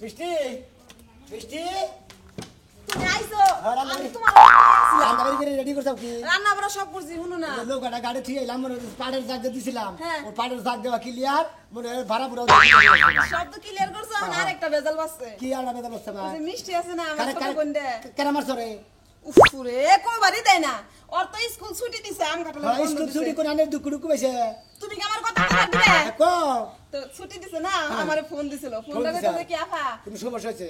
মিষ্টি মিষ্টি তুমি আইছো আমি তোমার রান্না করে রেডি করছাও কি রান্না বড় সব করছি শুনো না লোকটা গাড়ি ঠিক এলাম পাড়ের জাগ দিছিলাম হ্যাঁ। ও পাড়ের জাগ দেওয়া ক্লিয়ার মনে ভাড়া পুরো সব তো ক্লিয়ার করছো আর একটা ভেজাল বাসছে কি আর বেদা বসছে ভাই যে মিষ্টি আছে না আমার ছোট বোনটা কেন মারছ রে উফরে কোবারই দেয় না ওর তো স্কুল ছুটি দিছে আম কাটলে স্কুল ছুটি করে আনে দুকু দুকু বেশে তুমি কি আমার কথা বলতে দিবে কো তো ছুটি দিছে না আমারে ফোন দিছিল ফোনটা কইতে কি আফা তুমি সমস্যা হচ্ছে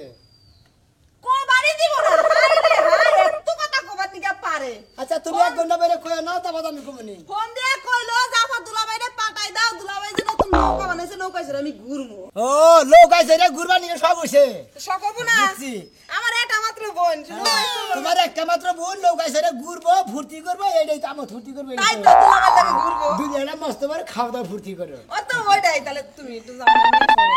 কোবারই দিব না হাই রে হাই এত কথা কোবার নিকা পারে আচ্ছা তুমি এক ঘন্টা বাইরে কই না তারপর আমি কমনি ফোন দিয়ে কইলো জাফা দুলাভাইরে পাঠাই দাও দুলাভাই যে নতুন নৌকা বানাইছে নৌকা ছেড়ে আমি ঘুরমু ও লোক আইছে রে ঘুরবা নিয়ে সব হইছে সকবো না বুঝছি। আমার এটা মাত্র বোন তোমার একটা মাত্র বোন লোক আইছে রে ঘুরবো ফুর্তি করবো এইটাই তো আমার ফুর্তি করবো তাই তো দুলাভাই লাগে ঘুরবো দুনিয়াটা মস্ত করে খাওয়া দাওয়া ফুর্তি করো ও তো ওইটাই তাহলে তুমি একটু যাও না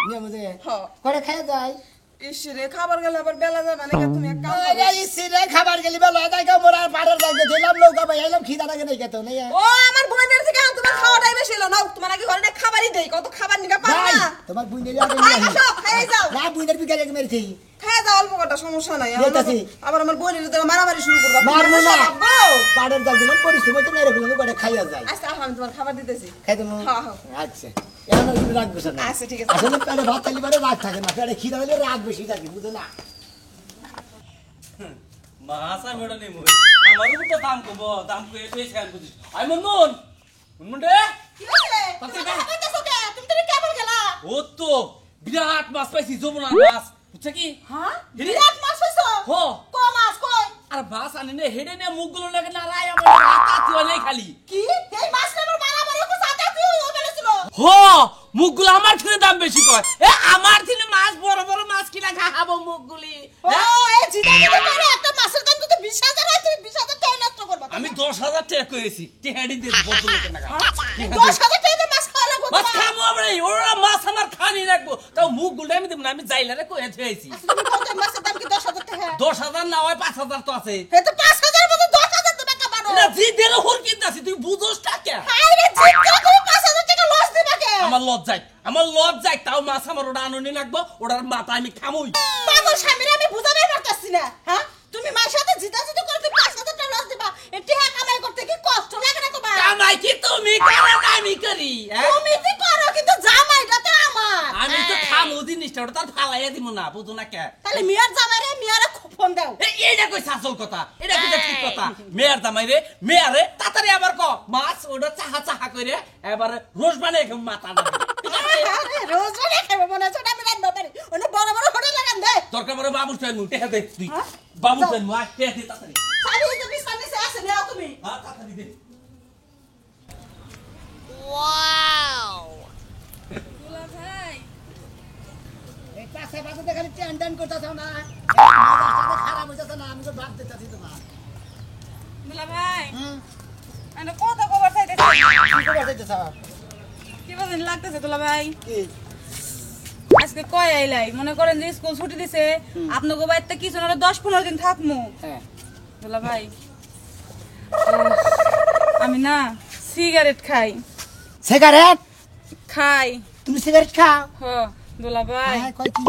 নিয়ে মধ্যে হ্যাঁ করে খাইয়া যায় ইসরে খাবার গেলে আবার বেলা যাবে না তুমি এক কাম ওই যে সিরে খাবার গেলি বেলা তাই কা মোরা পাড়ের জায়গা দিলাম লোক ভাই আইলাম খিদা লাগে নাই কেতো নাই ও আমার বোনের থেকে তোমার খাওয়া টাইম ছিল না তোমার আগে ঘরে খাবারই দেই কত খাবার নিকা পারো ভাই না তোমার বুইনের আগে খাই সব খাই যাও না বুইনের বিকালে মেরেছি খাই যাও অল্প কটা সমস্যা নাই দিতেছি। আবার আমার বোনের তো মারামারি শুরু করবা মারবো না বউ পাড়ের জায়গা দিলাম পরিশ্রম তো মেরে ফেলবো করে খাইয়া যায় আচ্ছা আমি তোমার খাবার দিতেছি খাইতে মো হ্যাঁ, হ্যাঁ। আচ্ছা এখন আর কিন্তু রাগ বসে না আচ্ছা, ঠিক আছে। আসলে পেটে ভাত খালি পরে রাগ থাকে না পেটে খিদা হলে রাগ বেশি থাকে বুঝো না মাছ আমি ওটা নেবো আমারও তো দাম কব দাম কয়ে তুই খেয়াল বুঝিস আই মন রে কি হইছে তাতে তুমি কা? খাইতেছো কে তুমি তো কেবল গেলা ও তো বিরাট মাছ পাইছি যমুনা মাছ বুঝছে কি হ্যাঁ হিরে? বিরাট মাছ হইছো হো কো মাছ কই আর মাছ আনি নে হেডে নে মুখগুলো লাগে না রাই আমার হাত তুলে খালি কি এই মাছ নেবার মারামারি কো সাথে তুই ও বলেছিল হো মুখগুলো আমার থেকে দাম বেশি কয় এ আমার থেকে মাছ বড় বড় মাছ কিনা খাবো মুখগুলি ও এই জিদা জিদা করে একটা মাছের দাম তো 20000 হয় তুমি 20000 টাকা নষ্ট করবা আমি 10,000 টাকা করেছি টেহাড়ি দিয়ে বদল লোকের টাকা 10000 টাকা মাছ খাওয়া লাগবে মাছ খাবো আমরা ওরা মাছ আমার খানি রাখবো তাও মুখগুলো আমি দেব না আমি যাইলারে কয়ে থুয়েছি তুমি কত মাছের দাম কি 10000 টাকা 10,000 না হয় 5,000 তো আছে হে তো 5000 মতো 10000 টাকা বানো না জি দেলে হর কিনতাছি তুই বুঝোস টাকা আরে জিদা তুমি 5000 টাকা লস দিবা কে আমার লজ্জায় তাও মাছ আমার ওটা আননি রাখবো ওটার মাথা আমি খামুই পাগল স্বামীর আমি বুঝাতে পারতাছি না হ্যাঁ তুমি মায়ের সাথে জিদা জিদা করে তুমি 5000 টাকা লস দিবা এটি কামাই করতে কি কষ্ট লাগে না তোমার কামাই কি তুমি করো না আমি করি হ্যাঁ? তুমি কি করো কিন্তু জামাইটা তো আমার আমি তো খামু জিনিসটা ওটা তার ফালাইয়া দিব না বুঝো না কে তাহলে মিয়ার জামাইরে মিয়ারে ফোন দাও এইটা কই আসল কথা এটা কই ঠিক কথা মেয়ার দামাই রে মেয়ারে তাড়াতাড়ি আবার ক মাছ ওটা চাহা চাহা করে এবারে রোজ বানাই খাম মাথা না আরে রোজ মানে খাবে মনে হচ্ছে আমি রান্না পারি ওনে বড় বড় হোটেল লাগান দে দরকার পড়ে বাবু চাই মুটে দে তুই হ্যাঁ? বাবু যাও। চাই মু আটে দে তাড়াতাড়ি সারি যে বিছানি সে আছে নাও তুমি হ্যাঁ তাড়াতাড়ি দে দুলা ভাই এই পাশে পাশে দেখালি টান টান করতেছ না খারাপ হইতেছে না আমি তো ভাত দিতেছি তোমার দুলা ভাই হুম আমি কত কবার চাইতেছি কি খবর চাইতেছ কি বলেন লাগতেছে দুলা ভাই কি আজকে কয় আইলাই মনে করেন যে স্কুল ছুটি দিছে আপনাকে বাড়িতে কিছু না 10-15 দিন থাকমু হ্যাঁ দুলা ভাই আমি না সিগারেট খাই সিগারেট খাই তুমি সিগারেট খাও হ দুলা ভাই হ্যাঁ কই কি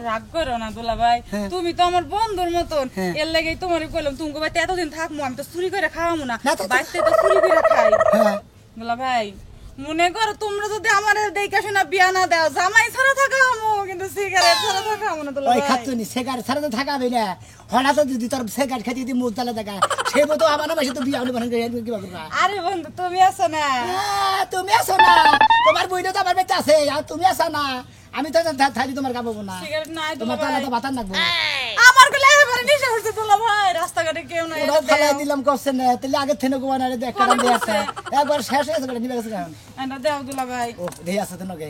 রাগ করো না দুলা ভাই হ্যাঁ। তুমি তো আমার বন্ধুর মতন হ্যাঁ। এর লাগেই তোমারই কইলাম তুমি বাড়িতে এতদিন থাকমু আমি তো চুরি করে খাওয়ামু না না তো- বাড়িতে তো চুরি করে খাই হ্যাঁ দুলা ভাই মনে করো তোমরা যদি আমার দেখে শোনা বিয়া না দাও জামাই ছাড়া থাকা আমো কিন্তু সিগারেট ছাড়া থাকা আমো না দুলা ওই ভাই খাতুনি সিগারেট ছাড়া তো থাকাবে না হঠাৎ যদি তোর সিগারেট খেতে যদি মুখ তালে দেখা সে মতো আমার বাসে তো বিয়া হলে বানান করে কি করবা আরে বন্ধু তুমি আছো না তুমি আসো না তোমার বইটা তো আমার বেঁচে আছে আর তুমি আসো না আমি তো থালি তোমার খাবো না সিগারেট নাই দুলা তোমার ভাই তাহলে তো বাতান রাখবো আমার গুলো একেবারে নেশা হচ্ছে দুলা ভাই রাস্তাঘাটে কেউ নাই ওরাও খালাই দিলাম করছে না তাহলে আগে থেনে গোয়া না একটা ভালো রান দিয়ে করছে। আছে একবার শেষ হয়ে গেছে নিবে গেছে এখন এটা দাও দুলা ভাই ও দেই আছে তো নগে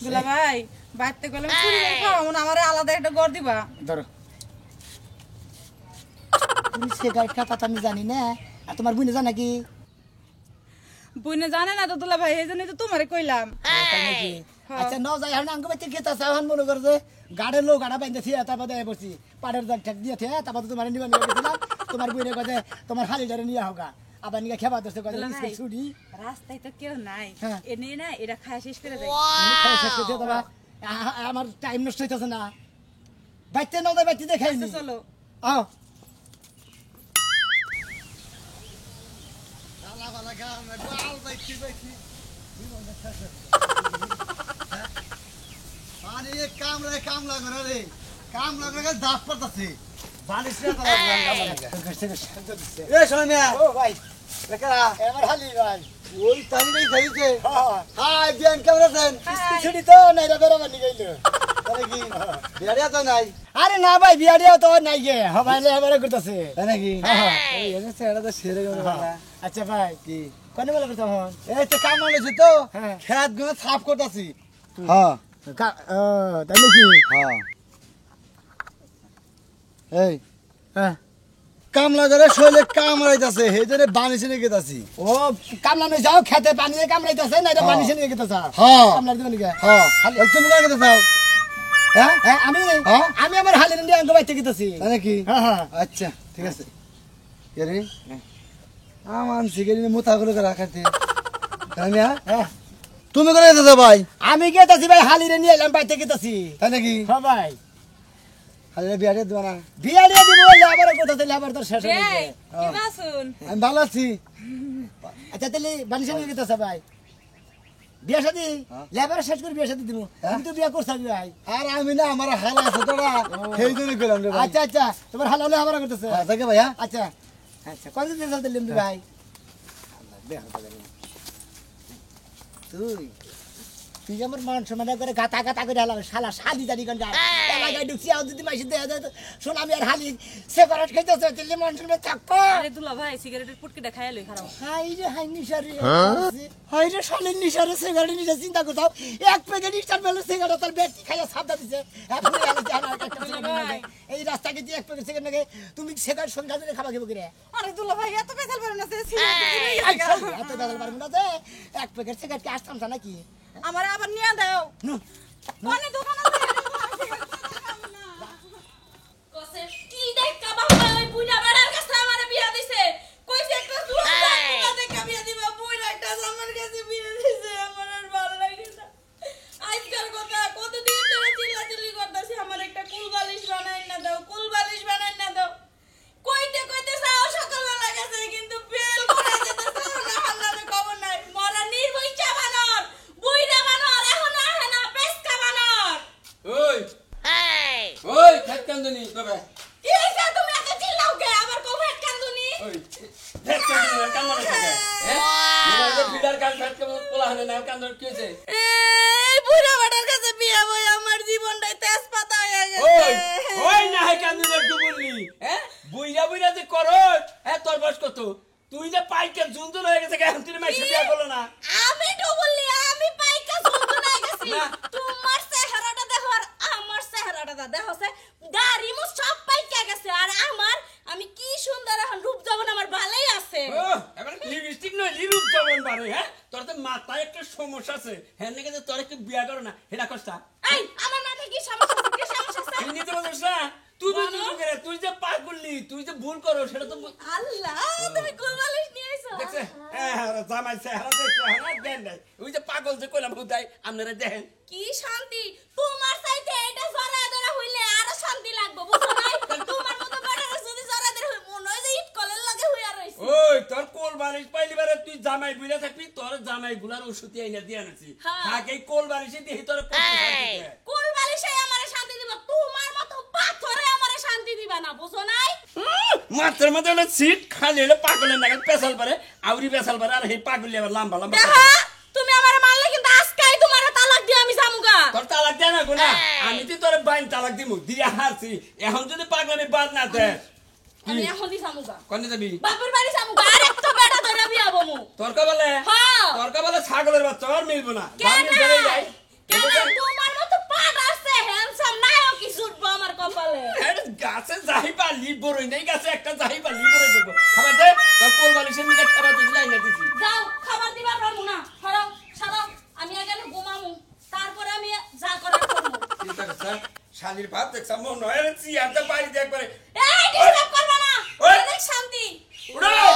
দুলা ভাই বাড়িতে গেলাম চুরি করে খাওয়াবো না আমার আলাদা একটা ঘর দিবা ধরো তুমি সিগারেট খাতা তো আমি জানি না আর তোমার বুঝে জানা কি বুইনে জানে না তো দুলা ভাই এই জন্যই তো তোমারে কইলাম তাই নাকি? আচ্ছা ন যাই এখন আঙ্গু বাইতে খেতে চাও মনে করে যে গাড়ির লোক গাড়া বাইতে থিয়া তারপর দেয় বসছি পাড়ের দাগ ঠেক দিয়ে থিয়া তারপর তোমার নিবা নিয়ে গেছিলাম তোমার বুঝে কথা তোমার হালি ডারে নিয়ে হোগা আবার নিয়ে খেবা দোষে কথা দুলা ভাই, ছুটি রাস্তায় তো কেউ নাই হ্যাঁ। এনে না এটা খায় শেষ করে দেয় আমার টাইম নষ্ট হইতেছে না বাইতে না বাইতে দেখাইনি আচ্ছা, চলো আও কাম লাগরে দাস পড়তাছে বালিশ রে এ সোনিয়া ও ভাই লেখা এবার হালি ভাই ওই তানি নাই খাইছে হ্যাঁ হাই বিয়ান কেমন আছেন ছুটি তো নাই রে বেরো বানি গইলো তাহলে কি বিয়ারিয়া তো নাই আরে না ভাই বিয়া দিও তো নাই গে হবাইলে এবারে করতেছে তাই নাকি হ্যাঁ এই এনে ছেড়া তো সেরে গেল বাবা আচ্ছা ভাই কি কোনে বলে করতে হন এই তো কাম হইছে তো হ্যাঁ। খেত গুলো সাফ করতাছি হ্যাঁ তাই নাকি হ্যাঁ এই হ্যাঁ কাম লাগরে শৈলে কাম রাইতাছে হেজরে বানিছে নিয়ে গেতাছি ও কামলা নই যাও খেতে পানি কামড়াইতেছে না এটা হ্যাঁ। পানি নিয়ে গেতেছে হ্যাঁ কামলা দিবেন কি হ্যাঁ এই তুমি কাকে দাও হ্যাঁ হ্যাঁ আমি হ্যাঁ? আমি আমার হালের নিয়ে আঙ্গ বাইতে গেতেছি তাই নাকি হ্যাঁ হ্যাঁ আচ্ছা ঠিক আছে কে রে আমার সিগারেট মোতা করে রাখাতে তাই না হ্যাঁ তুমি করে যেতে ভাই আমি গেতেছি ভাই হালিরে নিয়ে এলাম বাইতে গেতেছি তাই নাকি হ্যাঁ ভাই হাজার বিয়ারে দেবো না বিয়া দিয়ে দিব আবার কোথাতে আবার তোর শেষ হয়ে যাবে কি বাসুন আমি ভালো আছি আচ্ছা তাহলে বানিশা নিয়ে গেতেছে ভাই বিয়া শাদি হ্যাঁ। লেবার শেষ করে বিয়া শাদি দিব হ্যাঁ। কিন্তু বিয়া করছ ভাই আর আমি না আমার হাল আছে তোরা সেই জন্য গেলাম রে ভাই আচ্ছা আচ্ছা তোমার হাল হলে আবার করতেছে হ্যাঁ থাকে ভাইয়া আচ্ছা আচ্ছা কত দিন চলতে লিম ভাই তুই তুই আমার মান সম্মান করে গাতা গাতা করে হালাম শালা শাদি জানি কোন যায় এলাকায় ঢুকছি আর যদি মাসি দেয়া যায় শোন আমি আর হালি সিগারেট খাইতেছে তাহলে মান সম্মান থাকবো আরে দুলা ভাই সিগারেটের পুটকিটা খাইয়া লই খারাপ হাই রে হাই নিশারে হাই রে শালের নিশারে সিগারেট নিশা চিন্তা করতাম এক প্যাকেট ইস্টার বেলে সিগারেট তার ব্যক্তি খাইয়া সাবদা দিছে এখন এই রাস্তাকে দিয়ে এক প্যাকেট সিগারেট নাকি তুমি সিগারেট সংখ্যা ধরে খাবা খেবো কিরে আরে দুলা ভাই এত বেজাল পারে না এত বেদল পারবো না যে এক প্যাকেট সিগারেট কি আসতাম নাকি আমার আবার নিয়ে দাও নো কোনে দোকান আছে কসে কি দেখা বাবা ওই বুইড়া বাড়ার কাছে আমারে বিয়া দিছে কইছে একটা দুলা দেখা বিয়া দিবা বুইড়া একটা আমার কাছে বিয়া দিছে আমার আর ভালো লাগে না আজকাল কথা কতদিন ধরে চিল্লাচিল্লি করতেছি আমার একটা কুলবালিশ বানাই না দাও কুলবালিশ বানাই না দাও কইতে কইতে যাও সকালবেলা গেছে কিন্তু বেল করে যেতে চাও না হাল্লারে খবর নাই মরা নির্বইচা বানর বুইড়া বানর এখন আহে না পেস্কা বানর ওই ওই খেত কান্দনি তবে কি হইছে তুমি এত চিল্লাও কে আবার কোভেট কান্দুনি ওই খেত কান্দনি কান্দনি থাকে হ্যাঁ মেয়ের বিড়ার কাল খেত পোলা হনে না কান্দন কি হইছে এই বুড়া বাটার কাছে বিয়া বই আমার জীবনটাই তেজপাতা হয়ে ওই গেছে ওই না হে কান্দনের ডুবুলি হ্যাঁ বুইরা বুইরা যে করস হ্যাঁ তোর বয়স কত তুই যে পাইকে জুনজুন হয়ে গেছে এখন তুই মাইসে বিয়া করলো না আমি ডুবুলি আমি পাইকা শুনতে না গেছি না। তোমার চেহারাটা দেখো আর আমার চেহারাটা দেখো সে গাড়ি মু সব পাইকা গেছে আর আমার আমি কি সুন্দর এখন রূপ যৌবন আমার ভালোই আছে ও এবার লিপস্টিক নয় লিরুপ যেমন বারে হ্যাঁ তোর তো মাথায় একটা সমস্যা আছে হ্যাঁ নাকি যে তোর একটু বিয়া করো না এটা কষ্ট এই আমার মাথায় কি সমস্যা আছে? কি সমস্যা আছে? তুই নিতে পারছিস না তুই যে পার করলি তুই যে ভুল করো সেটা তো আল্লাহ তুমি কুলবালিশ নিয়ে আইছো দেখছে জামাই চেহারা দেখছে হ্যাঁ দেন নাই ওই যে পাগল যে কইলাম হুদাই আপনারা দেখেন কি শান্তি তোমার চাইতে এটা জরা ধরা হইলে আরো শান্তি লাগবে বুঝছো নাই তোমার মতো বেটারে যদি জরা ধরা হই মনে হয় যে ইট কলের লাগে হইয়া রইছে ওই তোর কোল বালিশ পাইলি বারে তুই জামাই বুইরা থাকবি তোর জামাই গুলার ওষুধি আইনা দিয়ে আনছি হ্যাঁ। থাকে কোল বালিশে দিয়ে তোর কুল বালিশে আমারে শান্তি দিব তোমার মতো পাথরে আমারে শান্তি দিবা না বুঝছো নাই মাত্র মধ্যে হলো সিট খালি হলো পাগলের নাগাল পেছাল পারে আউরি পেছাল পারে আর এই পাগলি আবার লম্বা লম্বা দেখো তুমি আমারে মারলে কিন্তু আজকেই তোমারে তালাক দিয়ে আমি জামুগা তোর তালাক দেয় না গুনা আমি তো তোর বাইন তালাক দিমু দিয়ে হারছি এখন যদি পাগলামি বাদ না দে আমি এখন দি জামুগা কোনে যাবি বাপের বাড়ি জামুগা আর একটা বেটা ধরে বিয়া বমু তোর কা বলে হ্যাঁ তোর কা বলে ছাগলের বাচ্চা আর মিলবো না কেন বাড়ি চলে যাই কেন তোমার মতো পাট আছে হ্যান্ডসাম নাইও কি ছুটবো আমার কপালে আরে গাছে যাই পালি বড়ই নাই গাছে একটা যাই পালি বড়ই দেবো খাবার দে তোর কোল বালিশের নিকে খাবার দিলাই না দিছি যাও খাবার দিবার পারবো না সরাও সরাও আমি আগে ঘুমামু তারপরে আমি যা করার করবো চিন্তা করছ শালির ভাত দেখছ মন হয় রে চিয়ারটা বাড়ি দেখ করে এই ডিস্টার্ব করবে না ওই! অনেক শান্তি উড়াও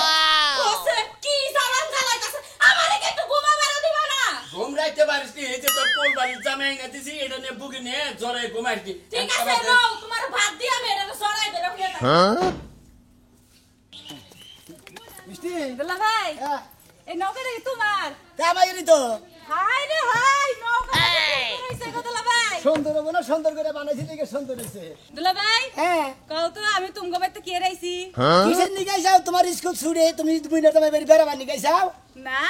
কোসে কি জ্বালান জ্বালাইতাছে আমারে কি একটু ঘুমাবার দিবা না ঘুম রাইতে পারিস নি এই যে তোর কোল বালিশ জামাই না দিছি এটা নিয়ে বুকে নিয়ে জ্বরে ঘুমাইছি ঠিক আছে নাও তোমার ভাত দিয়ে আমি এটা সরাই দেব খেয়ে মিষ্টি দুলা ভাই হ্যাঁ এই নৌকাটা কি তোমার কামাইরি তো হাই রে হাই নৌকাটা হইছে গো দুলা ভাই সুন্দর হবে না সুন্দর করে বানাইছি দেখে সুন্দর হয়েছে দুলা ভাই হ্যাঁ কও তো আমি তুমগো বাইতে কি রাইছি কিসের নিয়ে যাও তোমার স্কুল ছুড়ে তুমি দুই না তোমার বেড়াবার নিয়ে যাও না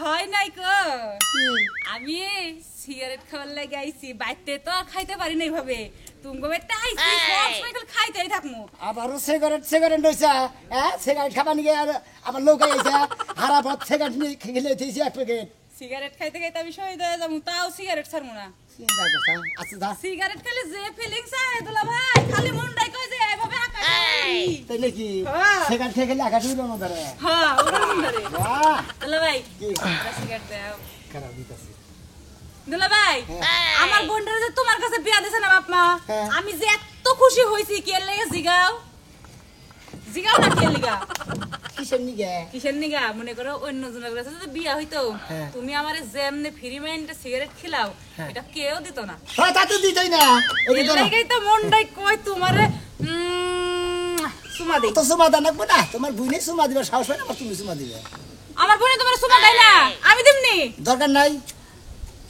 হয় নাই কো আমি সিগারেট খাওয়ার লাগে আইছি বাইতে তো খাইতে পারি নাই ভাবে তুমগো বাইতে আইছি সব সময় খাইতেই থাকমু আবারও সিগারেট হইছে হ্যাঁ সিগারেট খাবার নিয়ে আর আবার লোক আইছে হারা ভাত সিগারেট নিয়ে খেলে দিয়েছি এক প্যাকেট সিগারেট খাইতে খাইতে আমি শহীদ হয়ে যাবো তাও সিগারেট ছাড়বো না চিন্তা করছা আচ্ছা যা সিগারেট খেলে যে ফিলিংস আয় দুলা ভাই খালি মনটাই কই যে এভাবে আকাশে উড়ি। তাই নাকি হ্যাঁ। সিগারেট খেয়ে খেলে আকাশ উড়ে না ধরে হ্যাঁ ওটা মন ধরে বাহ দুলা ভাই কি? একটা সিগারেট দাও খারাপ দিতেছি দুলা ভাই আমার বোনটা যে তোমার কাছে বিয়া দিছে না বাপ মা হ্যাঁ। আমি যে এত খুশি হইছি কে লেগে জিগাও জিগাও না কে লিগা কিসের নিগে কিসের নিগা মনে করো অন্য জনের কাছে যদি বিয়া হইতো হ্যাঁ। তুমি আমারে যেমনে ফ্রি মাইন্ডে সিগারেট খিলাও হ্যাঁ। এটা কেউ দিত না হ্যাঁ তা তো দিতই না ওই তো এলাকাই তো মনটাই কই তোমারে সুমা দেই তো সুমা দান রাখবো না তোমার বুইনে সুমা দিবে সাহস হয় না আবার তুমি সুমা দিবে আমার বোনে তোমার সুমা দেয় না আমি দিমনি দরকার নাই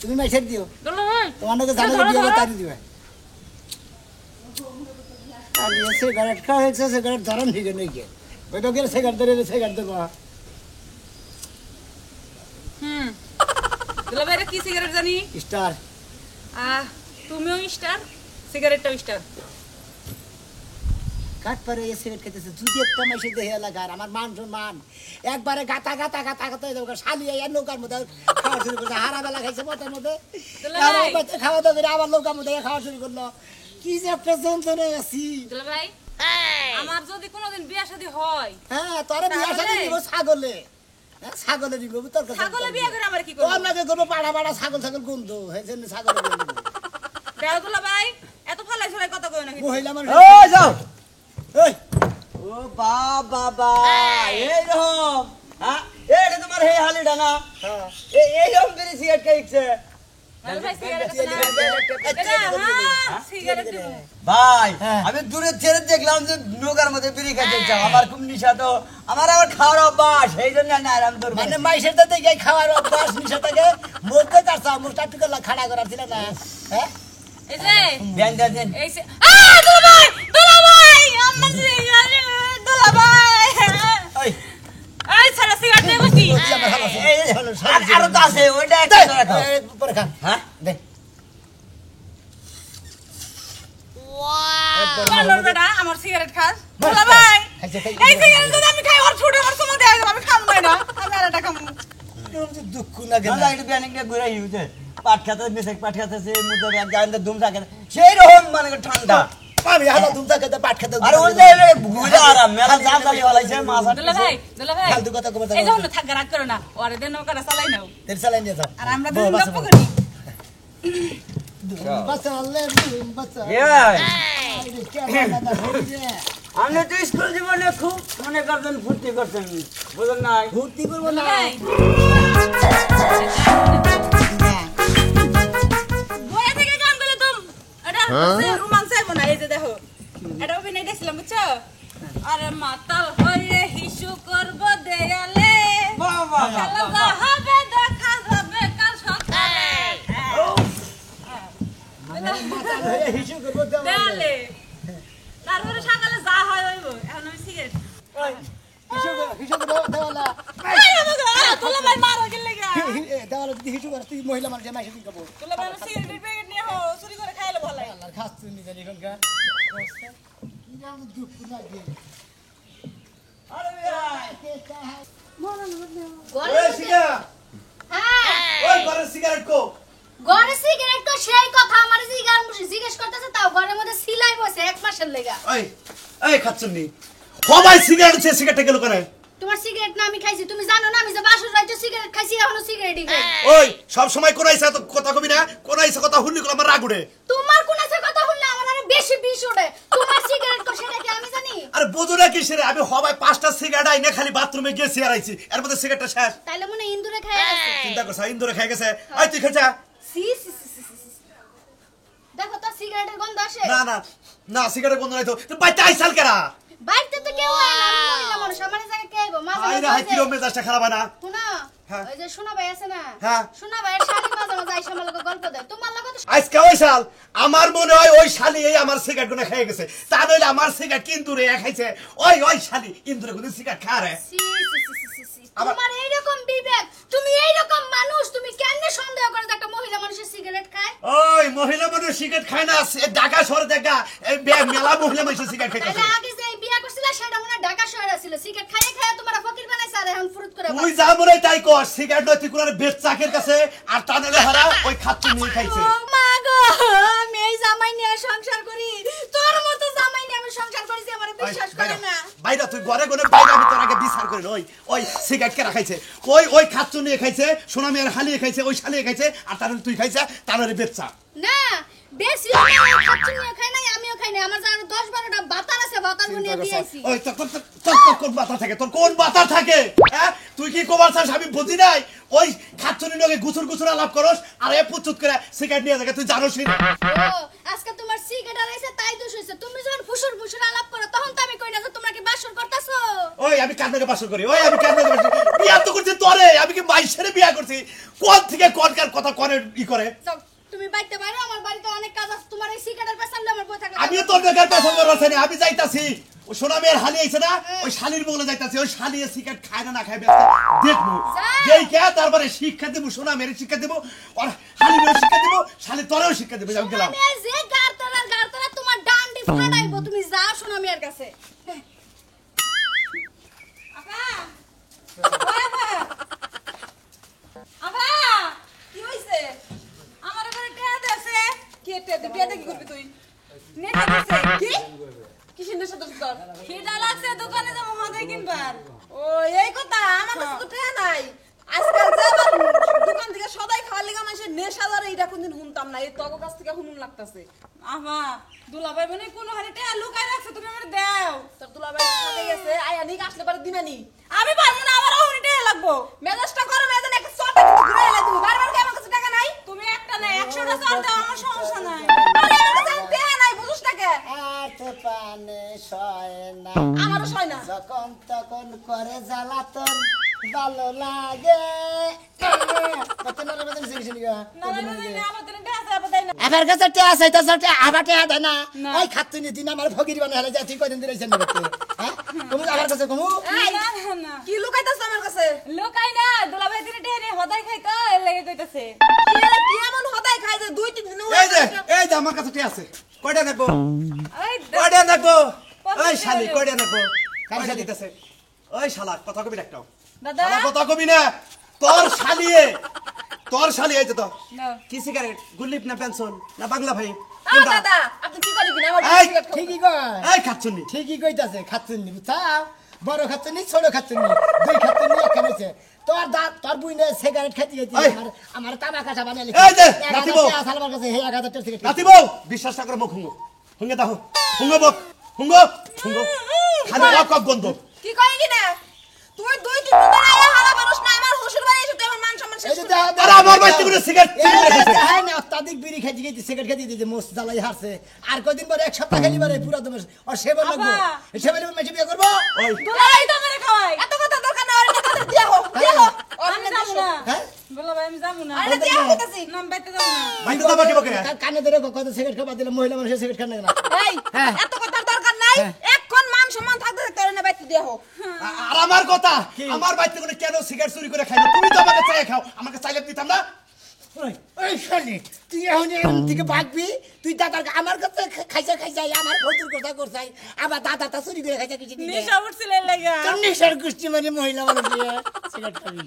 তুমি মেসেজ দিও দুলা ভাই তোমার নাকি জানো ধরো, বিয়ে ধরো। তারি দিবে আরে সিগারেট খাওয়াইছে সিগারেট ধরেন ঠিক নেই কে ওই তো গেলে সিগারেট ধরে সিগারেট দেবো দুলা ভাই কি সিগারেট জানি স্টার তুমিও স্টার সিগারেটটাও স্টার কাট পারে এই সিগারেট খেতেছে যদি একটা মাসে দেহে এলাকার আমার মান সম্মান একবারে গাতা গাতা গাতা গাতা হয়ে যাবে শালি এই নৌকার মধ্যে খাওয়া শুরু করছে হারা বেলা খাইছে পথের মধ্যে দুলা আর ভাই। ওই বাচ্চা খাওয়া দাওয়া করে আবার নৌকার মধ্যে খাওয়া শুরু করলো কি যে একটা যন্ত্রণায় আছি দুলা ভাই আমার যদি কোনোদিন বিয়া শাদী হয় হ্যাঁ তোরে বিয়া সাথে তাহলে? দিব ছাগলে হ্যাঁ ছাগলে দিব তোর কাছে ছাগলে বিয়া করে আমার কি তো করবো আপনাকে কোনো পাড়া পাড়া ছাগল ছাগল গন্ধ হয়েছে ছাগলে দেও দুলা ভাই এত ফালাই ছড়াই কথা কই না কিন্তু। মহিলা মানুষ ওই যাও এই ও বাবা এই রকম হ্যাঁ এটা তোমার হে হালিটা না হ্যাঁ এই রকম করে সিগারেট খাইছে দুলা ভাই সিগারেট না হ্যাঁ সিগারেট দিব ভাই হ্যাঁ। আমি দূরে ছেড়ে দেখলাম যে নৌকার মধ্যে বিড়ি খাইতে চাও আমার খুব নিশা তো আমার আবার খাওয়ার অভ্যাস সেই জন্য আমি আরাম ধরবো মানে মাইসের তো দেখে খাওয়ার অভ্যাস নিশা থেকে মরতে কাটছা মুখটা টুকে খাড়া করা ছিল না হ্যাঁ এই যে দেন দেন দেন এই যে দুলা ভাই আমার সিগারেট দুলা ভাই ওই এই ছাড়া সিগারেট নেই বসি ওই আমার ভালো আছে। এই আরো তো আছে ওইটা একটা রাখো এই, পরে খান হ্যাঁ দে বলর বেটা আমার সিগারেট খাস দুলা ভাই খাইছে, খাইছে। এই সিগারেট যদি আমি খাই ওর ছুটে আমার সময় দেয়া যাবে আমি খাবো না আমি আর এটা খাবো এরকম যে দুঃখ লাগে না না এটা ব্যানিংটা ঘুরে ইউজে পাট খাতে মিশে পাট খাতে সে মুদ্রা ব্যান গায়ন্দা ধুম থাকে সেই রকম মানে ঠান্ডা আমি হালা দুমতা খেতে পাট খেতে আর ওই যে ঘুরে আরাম মেলা জাল জালি হলাইছে মাছ দুলা ভাই ফালতু কথা কবে এই যখন থাক রাগ করো না ওরে দেন নৌকাটা চালাই নাও তেল চালাই নিয়ে যাও আর আমরা বউ দুজন বাঁচা গপ্প বউ। করি বাঁচালে বাঁচা এই আরে কেমন দাদা হইছে আপনি তো স্কুল জীবনে খুব মনে করতেন ফুর্তি করতেন বুঝলেন না ভর্তি করবো না ভাই বয়া থেকে গান বলে তুম এটা রোমান্স আইবো না এই যে দেখো এটা অভিনয় দেখছিলাম বুঝছো আরে মাতাল হয়ে হিসু করব দেয়ালে বাবা খেলা যা হবে দেখা যাবে কাল সকালে হিসু করবো দেয়ালে তারপরে সকালে যা হয় হইব এখন আমি সিগারেট হিসু করবো দেওয়ালা তোলা ভাই মারো গেলে গা দেওয়ালা যদি হিসু করে তুই মহিলা মানুষের মাইসে দিন খাবো তোলা ভাই সিগারেট প্যাকেট নিয়ে হো চুরি করে খাইলে ভালো লাগে আল্লাহর খাস তুই নিজে এখানকার দুঃখ লাগে আরে ভাই ঘরে ওই ঘরে সিগারেট কো ঘরে সিগারেট তো সেই কথা আমার জিজ্ঞেস করতেছে তাও ঘরের মধ্যে সিলাই বসে এক মাসের লেগা এই খাচ্ছনি সবাই সিগারেট আছে সিগারেট গেল করে তোমার সিগারেট না আমি খাইছি তুমি জানো না আমি যে বাসুর রাইতে সিগারেট খাইছি এখনো সিগারেটই খাই ওই সব সময় কোন আইসা তো কথা কবি না কোন আইসা কথা হুল্লি করে আমার রাগ উঠে তোমার কোন আছে কথা শুনলে আমার আরো বেশি বিষ ওঠে তোমার সিগারেট তো সেটা কি আমি জানি আরে বোঝো না কি সেরে আমি সবাই 5টা সিগারেট আইনে খালি বাথরুমে গিয়ে সিগার আইছি এর মধ্যে সিগারেটটা শেষ তাইলে মনে হয় ইন্দুরে খাই আছে চিন্তা করছ ইন্দুরে খাই গেছে আই তুই খেছা সি সি সি, সি, সি, সি। দেখো তো সিগারেটের গন্ধ আসে না না না সিগারেট গন্ধ নাই তো তুই বাইতে আইসাল কেরা বাড়িতে তো কেউ হয় না, আমি মহিলা মানুষ, আমার এই জায়গায় কে আইবো? মাঝে আই মাঝে না হাই ওই যে- কিলো মেজাজটা খারাপ হয় না শোনো, হ্যাঁ। ওই যে সোনা ভাই আছে না, হ্যাঁ। সোনা ভাইয়ের শাড়ি মাঝে মাঝে আইসা আমার লগে গল্প দেয়, তোমার লগে তো আজকে ওই শাল আমার মনে হয় ওই শালি এই আমার সিগারেট গুলো খেয়ে গেছে তা নইলে আমার সিগারেট কিন্তু রে খাইছে ওই শালি ইন্দুরে কোন সিগারেট খা রে সি, সি, সি, সি, সি। তোমার এইরকম বিবেক, তুমি এইরকম মানুষ, তুমি কেমনে সন্দেহ করো যে একটা মহিলা মানুষের সিগারেট খায়? ওই মহিলা মানুষ সিগারেট খায় না ঢাকা শহরে দেখা এই মেলা মহিলা মানুষ সিগারেট তাহলে খাইতেছে আগে যে এই বিয়া করছিলা সেটা মনে হয় ঢাকা শহরে ছিল, সিগারেট খাইয়ে খাইয়ে তোমার ফকির বানাইছে আর এখন ফুরুত করে তুই যা মনে হয় তাই কর সিগারেট নয় তুই কোন বেচাকের কাছে আর তা নইলে হারা ওই খাচ্চু নিয়ে খাইছে ও মা গো, আমি এই জামাই নিয়ে সংসার করি, তোর মতো জামাই নিয়ে আমি সংসার করেছি, আমার বিশ্বাস করে না। বাইরা তুই ঘরে ঘরে বাইরে আমি তোর আগে বিচার করি ওই সিগারেট কেরা খাইছে ওই খাচ্চু নিয়ে খাইছে সোনা মেয়ের হালিয়ে খাইছে ওই শালিয়ে খাইছে আর তার তুই খাইছে তার বেচা না, বেশি খাচ্ছি নিয়ে খাই নাই, আমিও খাই নাই, আমার জানো 10-12টা বাতার আছে, বাতার নিয়ে দিয়েছি। ওই তোর কোন বাতা থাকে তোর কোন বাতা থাকে হ্যাঁ তুই কি কবার চাস আমি বুঝি নাই ওই খাচ্চুনির লগে গুছুর আলাপ করস আর এ পুচুত করে সিগারেট নিয়ে থাকে তুই জানোস না ও আজকে তোমার সিগারেট আইছে তাই দোষ হইছে, তুমি যখন ফুসুর আলাপ করো তখন তো আমি কই না যে তোমরা কি বাসর করতাছো। ওই আমি কান্নাকে বাসর করি আমি কান্নাকে বাসর করি বিয়া তো করছি তোরে আমি কি মাইশেরে বিয়া করছি কোন থেকে কোনকার কথা করে ই করে যাও, তুমি বাইতে বাইরে, আমার বাড়িতে অনেক কাজ আছে, তোমার এই সিগারেটের পেছালে আমার বই থাকে। আমিও তোর বেকার পেছন করছি না আমি যাইতাছি ওই সোনা মেয়ের হালি আইছে না ওই শালির বলে যাইতাছি ওই শালিয়ে সিগারেট খায় না খায় ব্যস্ত দেখবো যেই কে তারপরে শিক্ষা দেবো সোনা মেয়ের শিক্ষা দেবো আর হালিরও শিক্ষা দেবো শালি তোরেও শিক্ষা দেবো আমি গেলাম আমি যে গারতলা তোমার ডান্ডি ফাটাইবো, তুমি যাও শোনো মেয়ের কাছে। আপা ওই আপা আপা কি হইছে আমার ঘরে টেয়া দেছে কি টেয়া দে কি করবি তুই নেট দেছে কি কিসের নেশা দোষ কর খিদা লাগছে দোকানে যাবো মাথায় কিনবার ও এই কথা আমার কাছে তো টেয়া নাই আজকাল যাবার দোকান থেকে সদাই খাওয়ার লাগা মানুষের নেশা ধরে এটা কোনদিন শুনতাম না এই তগো কাছ থেকে শুনুন লাগতাছে আপা দুলাভাই মানে কোন হারে টেয়া লুকাই রাখছে তুমি আমার দাও তোর দুলাভাই চলে গেছে আয়া নিক আসলে পরে দিবেনি আমি পারবো না আমার ওহনি টেয়া লাগবো মেজাজটা করো না যেন একটা চটা কিন্তু ঘুরে এলা তুমি বারবার কি আমার কাছে টাকা নাই তুমি একটা না 100টা চট দাও আমার সমস্যা নাই আরে আমার কাছে টেয়া নাই বুঝছ না কে হাত পানে সয় না আমারও সয় না যখন তখন করে জ্বালাতন ভালো লাগে আমার কাছে টেয়া চাইতে আবার টেয়া দেয় না ওই খাচ্ছি দিন আমার ফকির বানা হলে যা তুই কদিন দিয়েছেন হ্যাঁ তুমি আমার কাছে কমু কি লুকাইতাছ আমার কাছে লুকাই না দুলাভাই দিনে টেয়া নিয়ে হদাই খাইতো এর লাগি কইতাছে কি এমন হদাই খাই যে 2-3 দিন এই যে আমার কাছে টি আছে কয়টা নেবো ওই কয়টা নেবো ওই শালি কয়টা নেবো কয়টা দিতেছে ওই শালা কথা কবি একটাও দাদা শালা কথা কবি না তোর শালি এই তো কি সিগারেট গুলিপ না পেনশন না বাংলা ভাই দাদা আপনি কি করি কিনা আমার এই, ঠিকই কয় এই খাচ্ছুনি ঠিকই কইতাছে খাচ্ছুনি বুঝছাও বড় খাচ্ছুনি ছোট খাচ্ছুনি দুই খাচ্ছুনি একটা হয়েছে তোর বুইনে সিগারেট খেতে গেছি এই। আমার তামাক কাটা বানালি এই যে, নাতিব। আমার কাছে হে 1000 টাকা সিগারেট নাতিব বিশ্বাস না করে মুখ হুঙ্গে দাও হুঙ্গে বক খালি কক গন্ধ কি কই কিনা তুই 2-3 দিন ধরে আয়া হারা মানুষ না আমার শ্বশুর বাড়ি এসে তুই আমার মান সম্মান শেষ এই যে করে দেখ- আরে আমার বাড়িতে কোনো সিগারেট হ্যাঁ না অত্যাধিক বিড়ি খেতে গেছি সিগারেট খেতে দিয়েছে মোস জ্বালাই হারছে আর কদিন পরে এক সপ্তাহ খেলি পরে পুরো তোমার আর সেবন লাগবো আব্বা। সেবন মেশে বিয়ে করবো ওই দুলাভাই তো আমারে খাওয়াই এত কথা দরকার না আরে কথা দিয়া হো আমি যাবো না হ্যাঁ দুলাভাই আমি যাবো না আরে দিয়া হইতাছি নাম বাইতে যাবো না বাইতে দাও বাকি বকে কানে ধরে কত সিগারেট খাবার দিলে মহিলা মানুষের সিগারেট খান না এই হ্যাঁ। এত কথার দরকার নাই এখন মান সম্মান থাকতে থাকতে আরে না বাইতে দিয়া হো আর আমার কথা আমার বাড়িতে কোনো কেন সিগারেট চুরি করে খাই না তুমি তো আমাকে চাই খাও আমাকে চাইলে দিতাম না ওই শালি তুই এখন এরকম থেকে ভাগবি তুই দাদার আমার কাছে খাইছে আমার ফতুর কথা করছাই আবার দাদা তা চুরি করে খাইছে কিছু দিন নেশা উঠছিল এর লাগা নেশার গোষ্ঠী মানে মহিলা মানুষ সিগারেট খাবি